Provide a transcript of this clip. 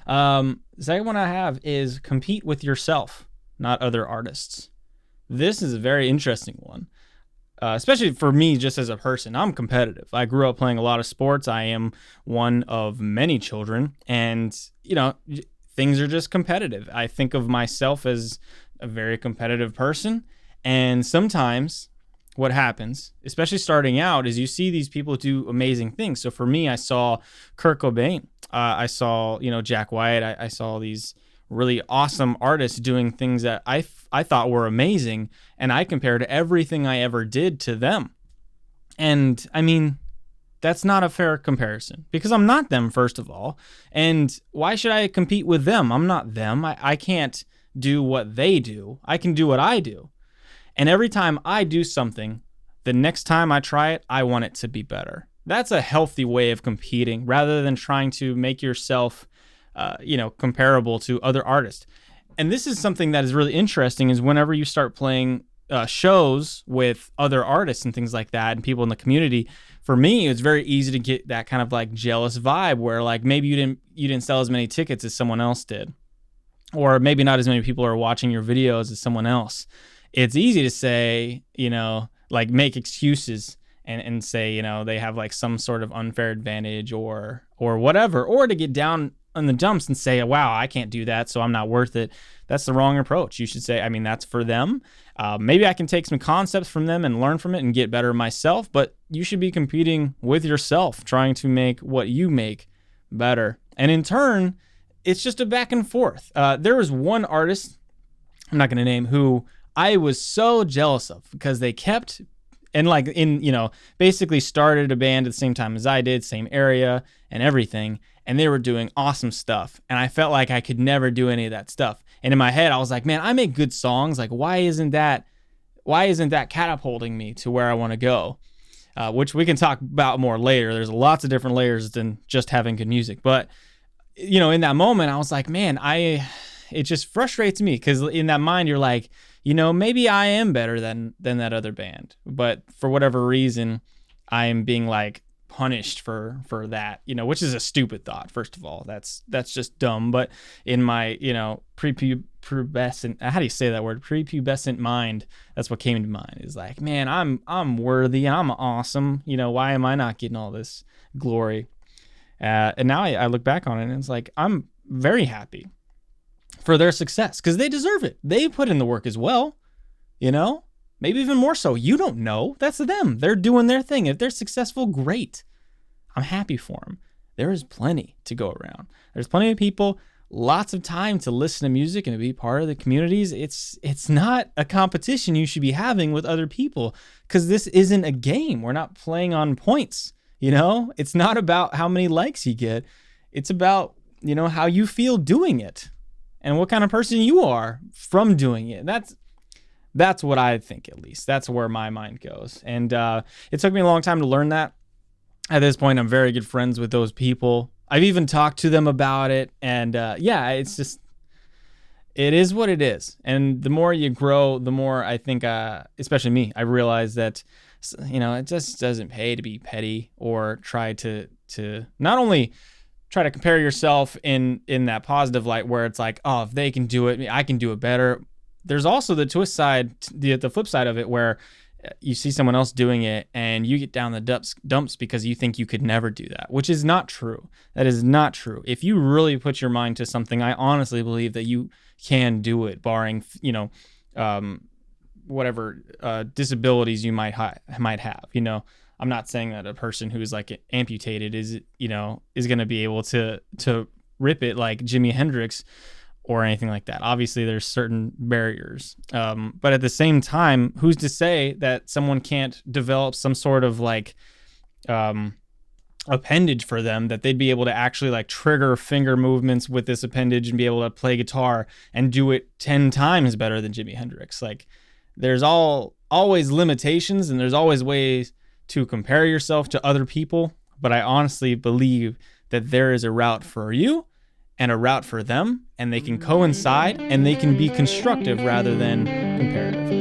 The second one I have is compete with yourself, not other artists. This is a very interesting one. Especially for me, just as a person, I'm competitive. I grew up playing a lot of sports. I am one of many children, and things are just competitive. I think of myself as a very competitive person, and sometimes what happens, especially starting out, is you see these people do amazing things. So for me, I saw Kurt Cobain. I saw Jack White. I saw these really awesome artists doing things that I thought were amazing, and I compared everything I ever did to them. And I mean, that's not a fair comparison because I'm not them, first of all. And why should I compete with them? I'm not them. I can't do what they do. I can do what I do. And every time I do something, the next time I try it, I want it to be better. That's a healthy way of competing rather than trying to make yourself comparable to other artists. And this is something that is really interesting is whenever you start playing shows with other artists and things like that and people in the community, for me, it's very easy to get that kind of like jealous vibe where like maybe you didn't sell as many tickets as someone else did, or maybe not as many people are watching your videos as someone else. It's easy to say, like make excuses and say, they have like some sort of unfair advantage or whatever, or to get down in the dumps and say, wow, I can't do that, so I'm not worth it. That's the wrong approach. You should say, that's for them. Maybe I can take some concepts from them and learn from it and get better myself, but you should be competing with yourself, trying to make what you make better. And in turn, it's just a back and forth. There was one artist, I'm not going to name, who I was so jealous of because they kept and basically started a band at the same time as I did, same area and everything. And they were doing awesome stuff. And I felt like I could never do any of that stuff. And in my head, I was like, man, I make good songs. Like, why isn't that catapulting me to where I want to go? Which we can talk about more later. There's lots of different layers than just having good music. But, in that moment, I was like, man, it just frustrates me because in that mind, you're like, maybe I am better than that other band. But for whatever reason, I am being like, punished for that, which is a stupid thought. First of all, that's just dumb. But in my, prepubescent, how do you say that word? Prepubescent mind, that's what came to mind. Is like, man, I'm worthy, I'm awesome. Why am I not getting all this glory? And now I look back on it and it's like, I'm very happy for their success because they deserve it. They put in the work as well, Maybe even more so. You don't know. That's them. They're doing their thing. If they're successful, great. I'm happy for them. There is plenty to go around. There's plenty of people, lots of time to listen to music and to be part of the communities. It's not a competition you should be having with other people because this isn't a game. We're not playing on points, It's not about how many likes you get. It's about, how you feel doing it and what kind of person you are from doing it. That's what I think, at least. That's where my mind goes. And it took me a long time to learn that. At this point, I'm very good friends with those people. I've even talked to them about it. And it's just, it is what it is. And the more you grow, the more I think, especially me, I realize that, it just doesn't pay to be petty or try to not only try to compare yourself in that positive light where it's like, oh, if they can do it, I can do it better. There's also the twist side, the flip side of it, where you see someone else doing it and you get down the dumps because you think you could never do that, which is not true. That is not true. If you really put your mind to something, I honestly believe that you can do it, barring, whatever disabilities you might have. I'm not saying that a person who's like amputated is going to be able to rip it like Jimi Hendrix or anything like that. Obviously, there's certain barriers. But at the same time, who's to say that someone can't develop some sort of like appendage for them that they'd be able to actually like trigger finger movements with this appendage and be able to play guitar and do it 10 times better than Jimi Hendrix. Like there's always limitations and there's always ways to compare yourself to other people. But I honestly believe that there is a route for you and a route for them, and they can coincide and they can be constructive rather than comparative.